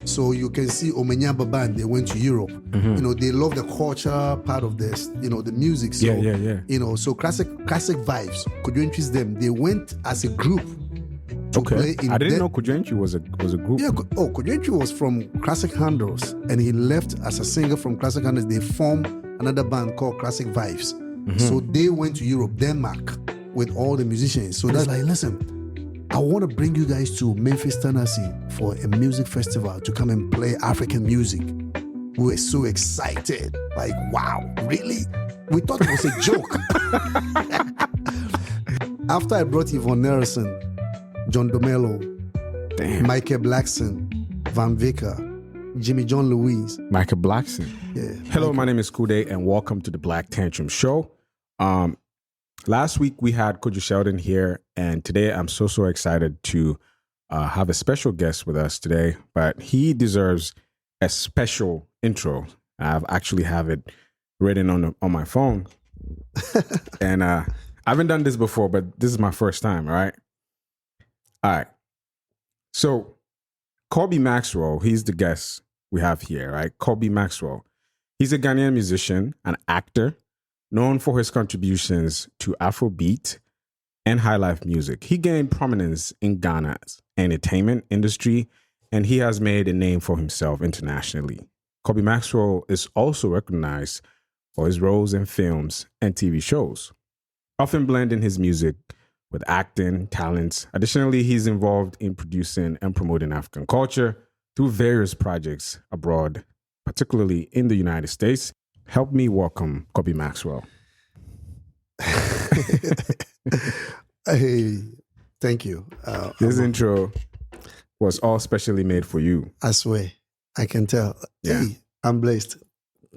So you can see Omenyaba band, they went to Europe. You know, they love the culture part of this, you know, the music. So, you know, so classic vibes, Kojo Antwi's them, they went as a group to play in I didn't know Kojo Antwi was a group. Yeah, Kojo Antwi was from Classic Handles and he left as a singer from Classic Handles. They formed another band called Classic Vibes. So they went to Europe, Denmark with all the musicians. So that's like, listen, I want to bring you guys to Memphis, Tennessee for a music festival to come and play African music. We were so excited. Like, wow, really? We thought it was a joke. After I brought Yvonne Nelson, John Domelo, Michael Blackson, Van Vicker, Jimmy John Louise. Michael Blackson. Yeah. Hello, my name is Culdaet and welcome to the Black Tantrum Show. Last week we had Kojo Sheldon here, and today I'm so excited to have a special guest with us today. But he deserves a special intro. I've actually have it written on my phone, and I haven't done this before, but this is my first time. All right. So Kobby Maxwell, he's the guest we have here. Right, Kobby Maxwell. He's a Ghanaian musician, an actor, known for his contributions to Afrobeat and Highlife music. He gained prominence in Ghana's entertainment industry, and he has made a name for himself internationally. Kobby Maxwell is also recognized for his roles in films and TV shows, often blending his music with acting talents. Additionally, he's involved in producing and promoting African culture through various projects abroad, particularly in the United States. Help me welcome Kobby Maxwell. Hey, thank you. This intro was all specially made for you. I swear, I can tell. Yeah. Hey, I'm blessed.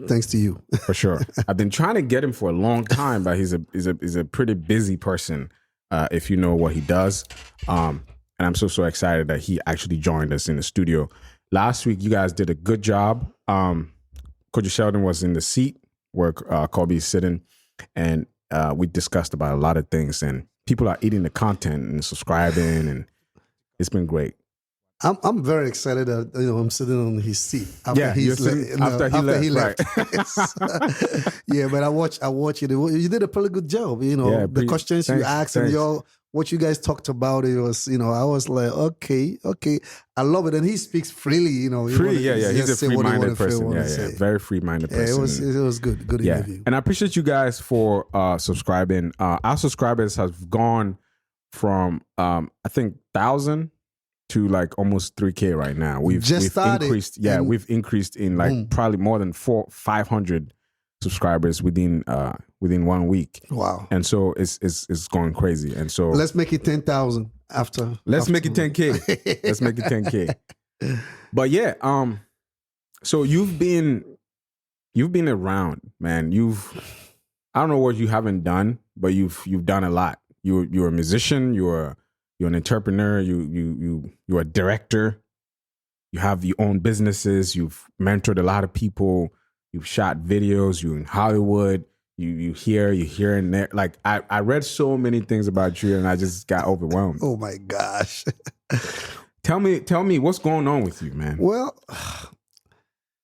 Thanks to you. For sure. I've been trying to get him for a long time, but he's a pretty busy person, if you know what he does. And I'm so excited that he actually joined us in the studio. Last week, you guys did a good job. Kojo Sheldon was in the seat where Koby is sitting, and we discussed about a lot of things, and people are eating the content and subscribing, and it's been great. I'm very excited that I'm sitting on his seat after he left. Right. Yeah, but I watch it. You did a pretty good job. The questions you asked and what you guys talked about. It was I was like, okay, I love it, and he speaks freely. Free, he's a free-minded person. Very free-minded person. It was good interview. And I appreciate you guys for subscribing. Our subscribers have gone from I think 1,000 to like almost 3K right now. We've increased. Yeah, we've increased in like probably more than 500 subscribers within 1 week. Wow! And so it's going crazy. And so let's make it 10,000 after. Let's make it 10K. Let's make it 10K. But yeah, so you've been around, man. I don't know what you haven't done, but you've done a lot. You're a musician. You're an entrepreneur. You're a director. You own businesses. You've mentored a lot of people. You've shot videos. You're in Hollywood. You here and there. Like I read so many things about you, and I just got overwhelmed. Oh my gosh! Tell me what's going on with you, man. Well,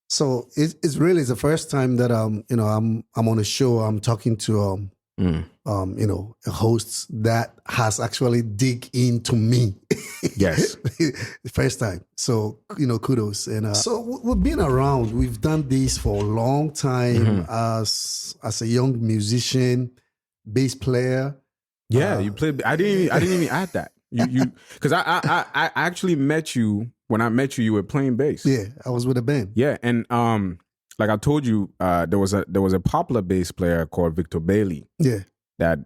so it's really the first time that I'm on a show. I'm talking to a host that has actually dig into me. Yes. The first time. So, kudos. And so we've been around. We've done this for a long time as a young musician, bass player. Yeah, you played. I didn't even add that. You because I actually met you. When I met you, you were playing bass. Yeah, I was with a band. Yeah, and like I told you, there was a popular bass player called Victor Bailey. Yeah. That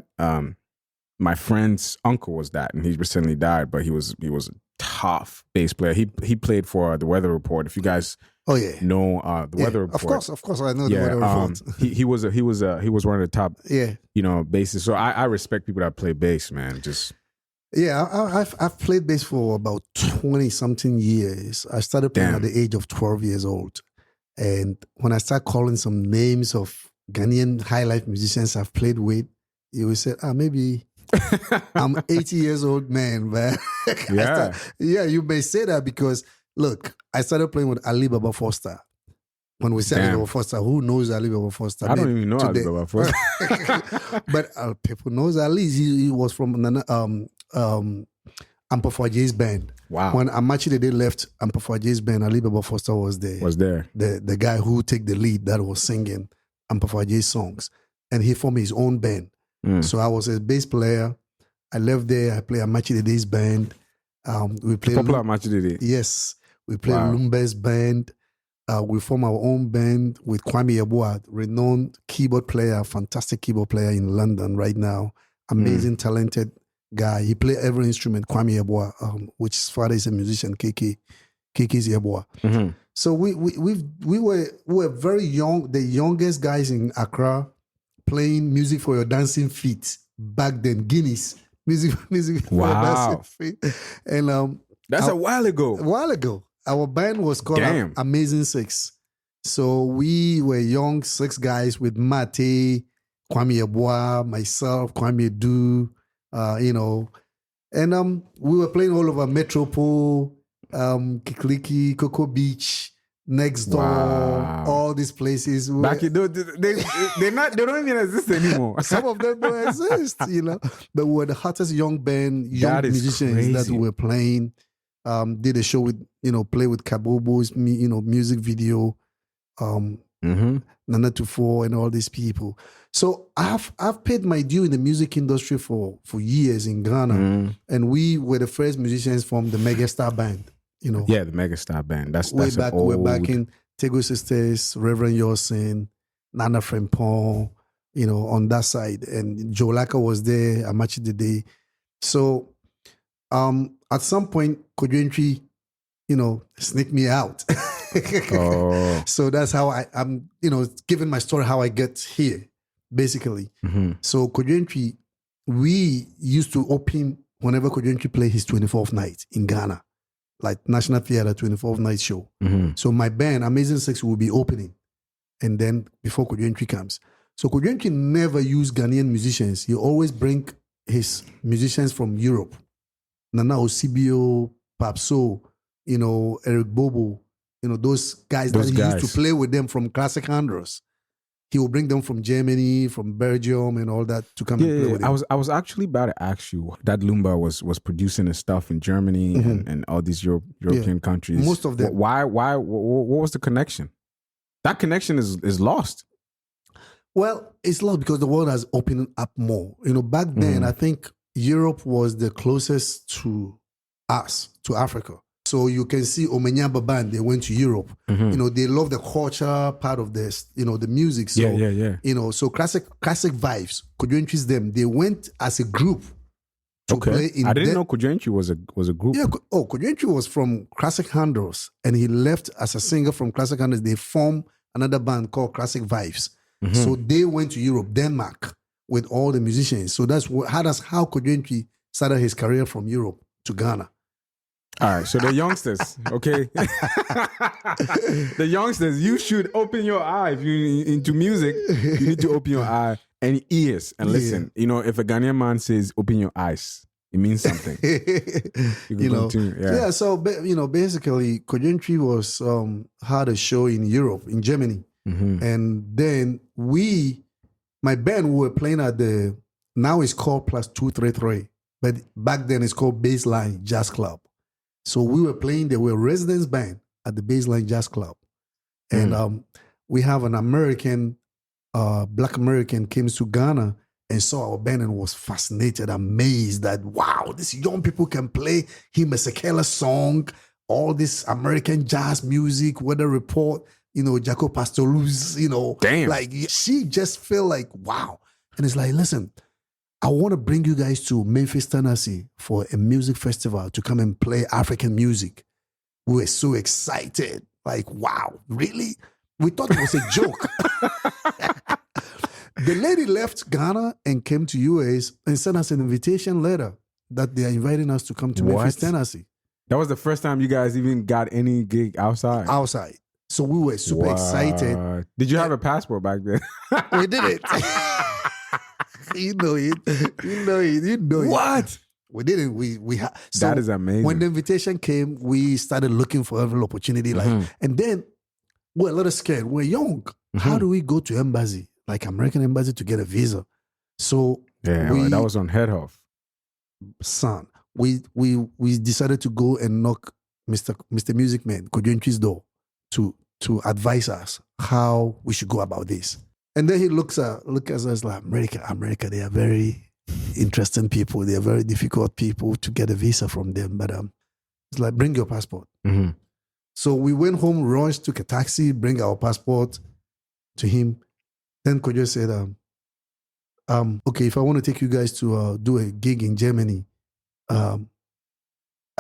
my friend's uncle was that, and he recently died, but he was a tough bass player. He played for the Weather Report. If you guys know the Weather Report, of course, I know the Weather Report. he was one of the top bassists. So I respect people that play bass, man. I've played bass for about 20 something years. I started playing at the age of 12 years old, and when I start calling some names of Ghanaian Highlife musicians I've played with, you will say, maybe I'm 80 years old man. Yeah. You may say that because Look, I started playing with Ali Baba Foster. When we say Ali Baba Foster, who knows Ali Baba Foster? I don't even know Ali Baba Foster. But people knows Ali. He was from Amperfor J's band. Wow. When Amachi they left Amperfor J's band, Ali Baba Foster was there. The guy who take the lead that was singing Amperfor J's songs. And he formed his own band. So I was a bass player. I left there. I played Amachi Dede's band. We played popular Amachi Dede. Yes. We played Lumbe's band. We formed our own band with Kwame Yeboah, renowned keyboard player, fantastic keyboard player in London right now. Amazing, talented guy. He played every instrument, Kwame Yeboah, which his father is a musician, KK's Yeboah. Mm-hmm. So we were very young, the youngest guys in Accra, playing music for your dancing feet back then. Guinness music for your dancing feet, and that's a while ago. Our band was called Amazing Six. So we were young 6 guys with Mate, Kwame Yeboah, myself, Kwame Du, and we were playing all over Metropole, Kikliki, Cocoa Beach, Next Door, all these places. Back they don't even exist anymore. Some of them don't exist, But we were the hottest young band, young musicians that we were playing. Did a show with, play with Kabobo's, music video, Nana Tufo and all these people. So I've paid my due in the music industry for years in Ghana. And we were the first musicians from the Megastar band, Yeah, the Megastar band. That's back. We're back in Tego Sisters, Reverend Yosin, Nana Frempong, on that side. And Joe Laka was there, Amachi Dede. So at some point, Kojo Antwi, sneaked me out. So that's how I'm, giving my story how I get here, basically. Mm-hmm. So Kojo Antwi, we used to open whenever Kojo Antwi played his 24th night in Ghana, like National Theatre 24th night show. Mm-hmm. So my band, Amazing Six, will be opening, and then before Kojo Antwi comes. So Kojo Antwi never used Ghanaian musicians. He always bring his musicians from Europe. Nana Osibio, Papso, Eric Bobo, those guys he used to play with them from classic handles. He will bring them from Germany, from Belgium, and all that to come and play with him. I was actually about to ask you that Lumba was producing his stuff in Germany and all these European countries. Most of them. Why? What was the connection? That connection is lost. Well, it's lost because the world has opened up more. Back then, I think Europe was the closest to us, to Africa. So you can see Omenyamba band, they went to Europe. Mm-hmm. They love the culture part of this, the music. So, yeah. So classic vibes, Kojo Antwi's them, they went as a group to play in. I didn't know Kojo Antwi was a group. Yeah, Kojo Antwi was from Classic Handles, and he left as a singer from Classic Handles. They formed another band called Classic Vibes. Mm-hmm. So they went to Europe, Denmark, with all the musicians. So that's how Kojo Antwi started his career from Europe to Ghana. All right, so the youngsters, okay? The youngsters, you should open your eye. If you're into music, you need to open your eye and ears and listen. If a Ghanaian man says, open your eyes, it means something. Yeah, so, basically, Kojo Antwi was, had a show in Europe, in Germany. Mm-hmm. And then my band, we were playing at now it's called Plus 233, but back then it's called Baseline Jazz Club. So we were playing, there were residence band at the Baseline Jazz Club. And we have an American, Black American came to Ghana and saw our band and was fascinated, amazed that, wow, these young people can play him a Sekela song, all this American jazz music, Weather Report, Jaco Pastorius, Damn. Like she just felt like, wow. And it's like, listen, I want to bring you guys to Memphis, Tennessee for a music festival to come and play African music. We were so excited. Like, wow, really? We thought it was a joke. The lady left Ghana and came to US and sent us an invitation letter that they are inviting us to come to Memphis, Tennessee. That was the first time you guys even got any gig outside? Outside. So we were super excited. Did you have a passport back then? We did it. You know it. What? We didn't. So that is amazing. When the invitation came, we started looking for every opportunity. And then we're a little scared. We're young. How do we go to embassy, like American embassy, to get a visa? So that was unheard of. Son, we decided to go and knock Mr. Music Man, Kojo Antwi's door to advise us how we should go about this. And then he looks at us like, America, they are very interesting people. They are very difficult people to get a visa from them. But it's like, bring your passport. So we went home, rushed, took a taxi, bring our passport to him. Then Kojo said, okay, if I want to take you guys to do a gig in Germany, I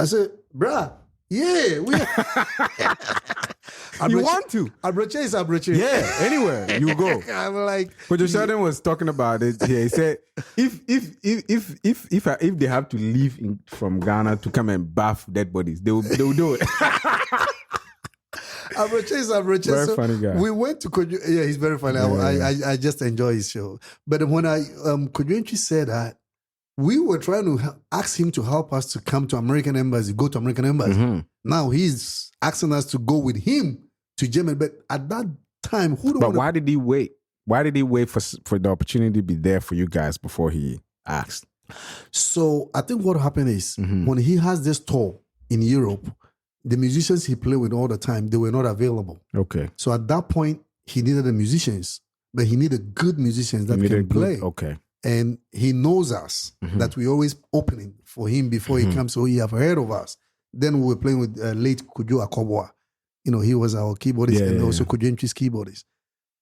said, bruh, yeah, you want to? Abroche is Abroche. Yeah, anywhere you go. I'm like, Kojo Sheldon was talking about it here. He said, if they have to leave from Ghana to come and bath dead bodies, they will do it. Abroche is Abroche. Very funny guy. We went to Kojo. Yeah, he's very funny. I just enjoy his show. But when Kojo Antwi said that, we were trying to ask him to help us to come to American Embassy, go to American Embassy. Now he's asking us to go with him to Germany. But at that time, why did he wait? Why did he wait for the opportunity to be there for you guys before he asked? So I think what happened is when he has this tour in Europe, the musicians he played with all the time, they were not available. Okay. So at that point, he needed the musicians, but he needed good musicians that can play. Okay. And he knows us, that we always opening for him before he comes. So he have heard of us. Then we were playing with late Kojo Akobwa. You know, he was our keyboardist and also Kojo Antwi's keyboardist.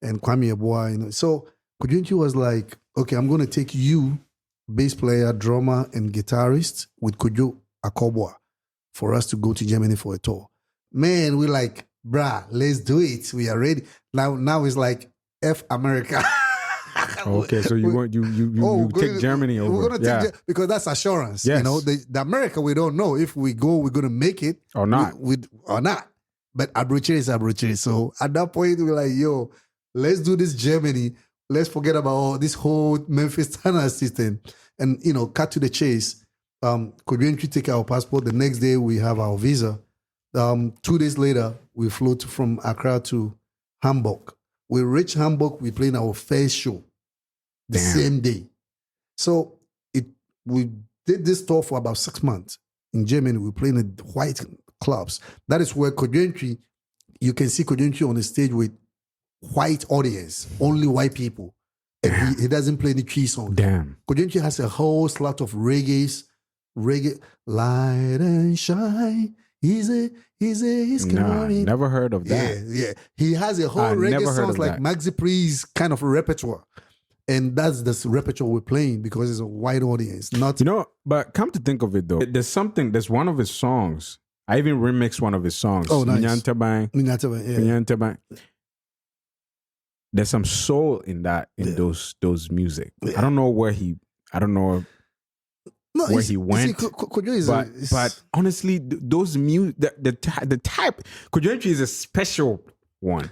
And Kwame Eboa, you know. So Kojo Antwi was like, okay, I'm going to take you, bass player, drummer, and guitarist with Kojo Akobwa for us to go to Germany for a tour. Man, we're like, bruh, let's do it. We are ready. Now it's like F America. Okay, so you take Germany over. We're going to take because that's assurance. Yes. You know, the America, we don't know if we go, we're going to make it or not. Or not. But Abroche is Abroche. So at that point, we're like, yo, let's do this Germany. Let's forget about this whole Memphis Tanner system. And, you know, cut to the chase. Kojo Antwi take our passport. The next day, we have our visa. 2 days later, we flew from Accra to Hamburg. We reached Hamburg, we played our first show the same day. So we did this tour for about 6 months. In Germany, we played in white clubs. That is where Kojo Antwi, you can see Kojo Antwi on the stage with white audience, only white people. And he doesn't play any tree songs. Damn. Kojo Antwi has a whole slot of reggae, light and shine. He's coming. Never heard of that. Yeah. He has a whole reggae songs like Maxi Priest kind of repertoire. And that's the repertoire we're playing because it's a wide audience. Not, you know, but come to think of it though, there's one of his songs. I even remixed one of his songs. Oh, nice. Minyantabang. There's some soul in that, those music. Yeah. I don't know where he went. But honestly, those music, the type, Kojo Antwi is a special one.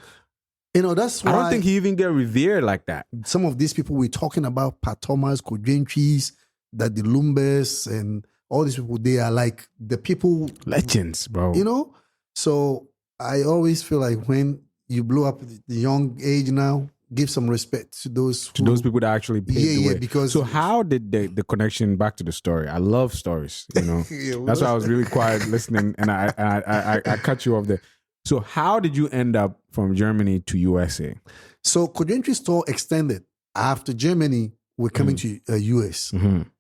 You know, that's why I don't think he even get revered like that. Some of these people we're talking about, Pat Thomas, Kojo Antwi's, the Lumbers, and all these people, they are like the people. Legends, bro. You know? So I always feel like when you blow up at the young age now, give some respect to those people that actually paved the way. Because so how did the connection back to the story? I love stories, you know. That's why I was really quiet listening, and I cut you off there. So how did you end up from Germany to USA? So Kojo Antwi's tour extended. After Germany, we're coming to US.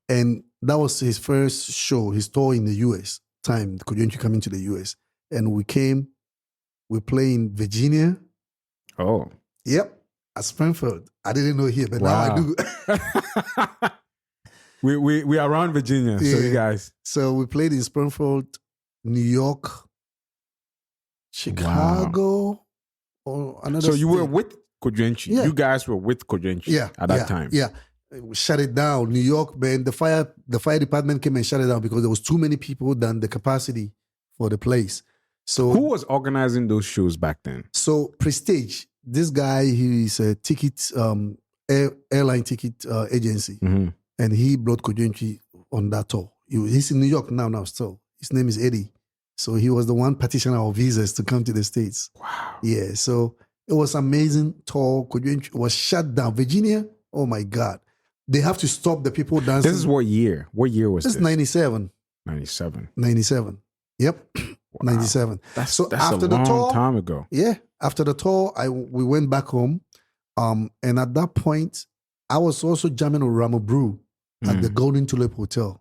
And that was his first show, his tour in the US time, Kojo Antwi coming to the US. And we play in Virginia. Oh. Yep. At Springfield. I didn't know here, but now I do. we are around Virginia, so you guys. So we played in Springfield, New York, Chicago, or another. So you were with Kojo Antwi. You guys were with Kojo Antwi at that time. Yeah. We shut it down. New York, man, the fire department came and shut it down because there was too many people than the capacity for the place. So who was organizing those shows back then? So Prestige. This guy, he's a ticket, airline ticket agency. And he brought Kojo Antwi on that tour. He's in New York now still. His name is Eddie. So he was the one petitioning our visas to come to the States. Wow. Yeah, so it was amazing tour. Kojo was shut down. Virginia, oh my God. They have to stop the people dancing. This is what year? What year was this? This is 97. 97. 97. Yep. Wow. 97. That's after a the long tour, time ago. Yeah. After the tour, we went back home. And at that point, I was also jamming with Ramo Brew at the Golden Tulip Hotel.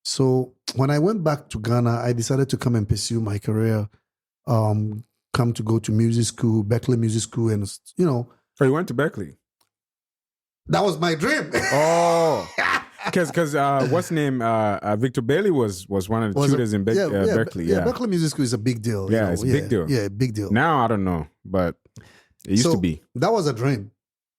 So when I went back to Ghana, I decided to come and pursue my career, come to go to music school, Berkeley Music School, and, you know. Oh, you went to Berkeley? That was my dream. Oh. Because what's his name? Victor Bailey was one of the tutors in Berkeley. Yeah, Berkeley Music School is a big deal. Yeah, it's a big deal. Yeah, big deal. Now I don't know, but it used to be. That was a dream.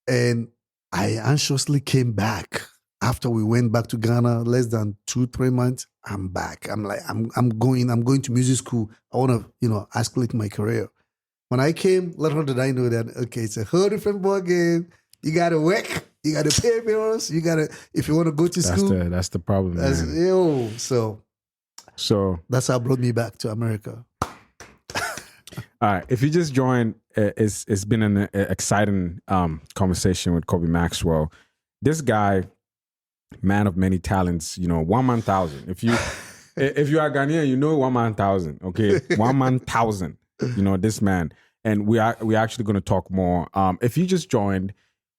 And I anxiously came back. After we went back to Ghana, less than 2-3 months, I'm back. I'm like, I'm going to music school. I want to, you know, escalate my career. When I came, little did I know that, okay, it's a whole different ball game. You got to work. You got to pay bills. You got to, if you want to go to school. That's the problem, man. So that's how brought me back to America. All right. If you just joined, it's been an exciting conversation with Kobby Maxwell. This guy, man of many talents, you know, 1 man thousand. If you are Ghanaian, you know 1 man thousand. Okay, 1 man thousand. You know this man, and we're actually going to talk more. If you just joined,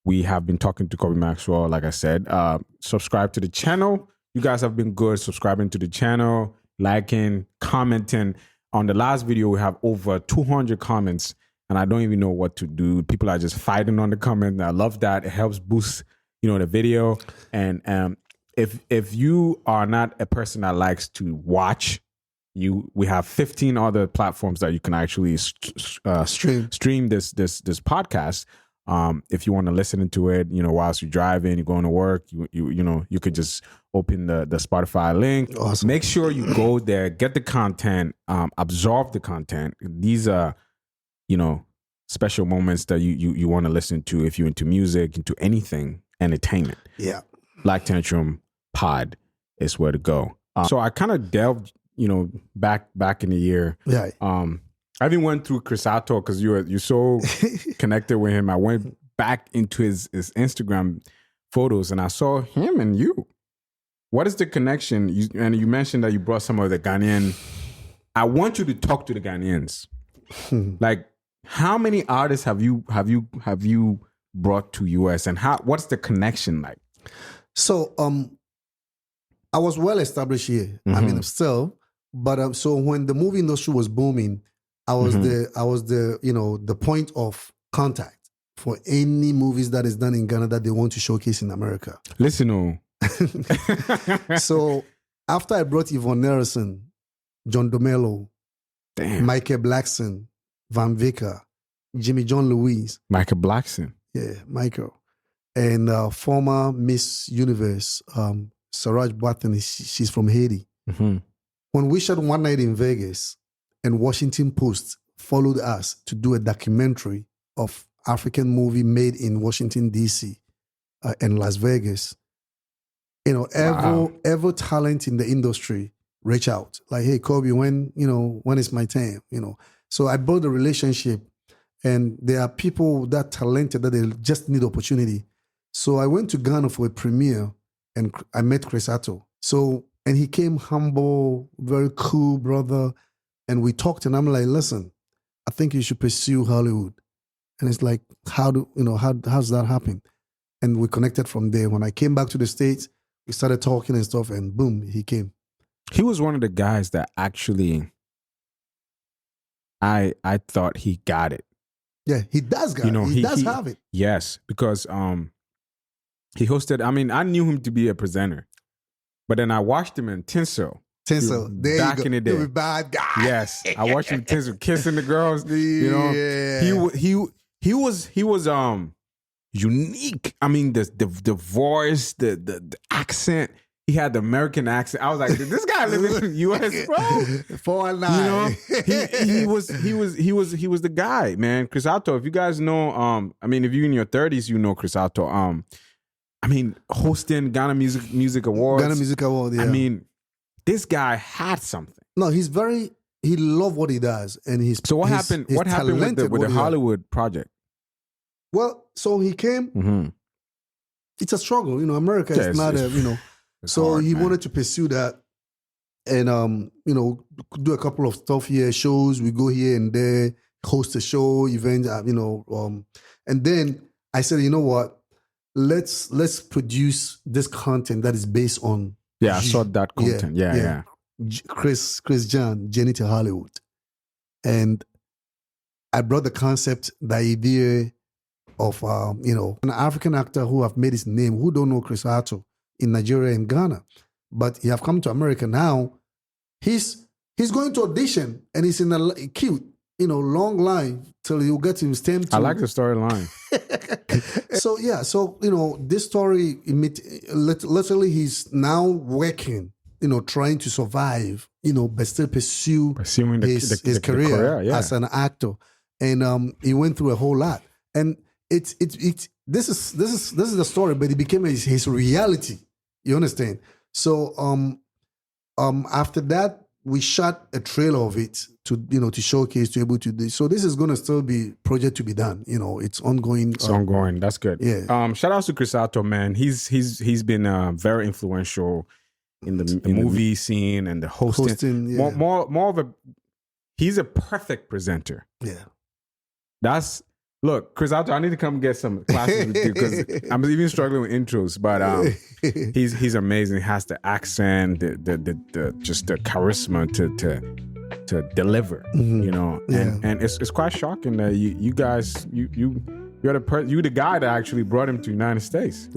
we have been talking to Kobby Maxwell. Like I said, subscribe to the channel. You guys have been good subscribing to the channel, liking, commenting. On the last video, we have over 200 comments, and I don't even know what to do. People are just fighting on the comment. I love that. It helps boost, you know, the video. And if you are not a person that likes to watch, we have 15 other platforms that you can actually stream this podcast. If you want to listen to it, you know, whilst you're driving, you're going to work, you know, you could just open the Spotify link. Awesome. Make sure you go there, get the content, absorb the content. These are, you know, special moments that you want to listen to if you're into music, into anything, entertainment. Yeah. Black Tantrum Pod is where to go. So I kind of delved, you know, back in the year. Yeah. I even went through Chris Attoh because you're so connected with him. I went back into his Instagram photos and I saw him and you. What is the connection? And you mentioned that you brought some of the Ghanaian. I want you to talk to the Ghanaians. Like, how many artists have you brought to US, and what's the connection like? So I was well established here. I mean, still, but so when the movie industry was booming, I was the you know, the point of contact for any movies that is done in Ghana that they want to showcase in America. Listen, So after I brought Yvonne Nelson, John Domelo, Michael Blackson, Van Vicker, Jimmy John Louise, Michael Blackson, Michael, and former Miss Universe, Saraj Boateng, she's from Haiti. When we shot One Night in Vegas, and Washington Post followed us to do a documentary of African movie made in Washington, D.C. And Las Vegas. You know, every talent in the industry reach out. Like, hey, Koby, when is my time? You know, so I built a relationship, and there are people that talented that they just need opportunity. So I went to Ghana for a premiere, and I met Chris Attoh. So, and he came humble, very cool brother. And we talked, and I'm like, listen, I think you should pursue Hollywood. And it's like, how's that happen? And we connected from there. When I came back to the States, we started talking and stuff, and boom, he came. He was one of the guys that actually, I thought he got it. Yeah, he does got it. He does have it. Yes, because he hosted, I mean, I knew him to be a presenter, but then I watched him in Tinsel. There back you go. in the day. You're a bad guy. Yes, I watched him Tinsel kissing the girls. You know, he was unique. I mean, the voice, the accent. He had the American accent. I was like, did this guy live in the U.S., bro? 419. You know, he was the guy, man. Chris Attoh. If you guys know, I mean, if you're in your 30s, you know Chris Attoh. I mean, hosting Ghana Music Awards. Ghana Music Award. Yeah. I mean, this guy had something. No, he loved what he does, and he's so what happened? What happened with the Hollywood project? Well, so he came. Mm-hmm. It's a struggle, America is not so hard, he wanted to pursue that, and do a couple of stuff here, shows. We go here and there, host a show, event, and then I said, you know what? Let's produce this content that is based on. Yeah, I saw that content. Yeah. Chris John, Journey to Hollywood, and I brought the concept, the idea of an African actor who have made his name, who don't know Chris Attoh in Nigeria and Ghana, but he have come to America now. He's going to audition, and he's in a cute, long line till you get him stamped. I like the storyline. So this story, literally, he's now working, trying to survive, but still pursuing his career as an actor, and he went through a whole lot, and this is the story, but it became his reality. You understand? So after that, we shot a trailer of it to showcase, to able to do. So this is going to still be project to be done. It's ongoing. It's ongoing. That's good. Yeah. Shout out to Chris Attoh, man. He's been very influential in the movie scene and the hosting. Yeah. More of a. He's a perfect presenter. Yeah. Look, Chris Attoh, I need to come get some classes with you because I'm even struggling with intros. But he's amazing. He has the accent, the just the charisma to deliver. Mm-hmm. And it's quite shocking that you guys you're the guy that actually brought him to the United States.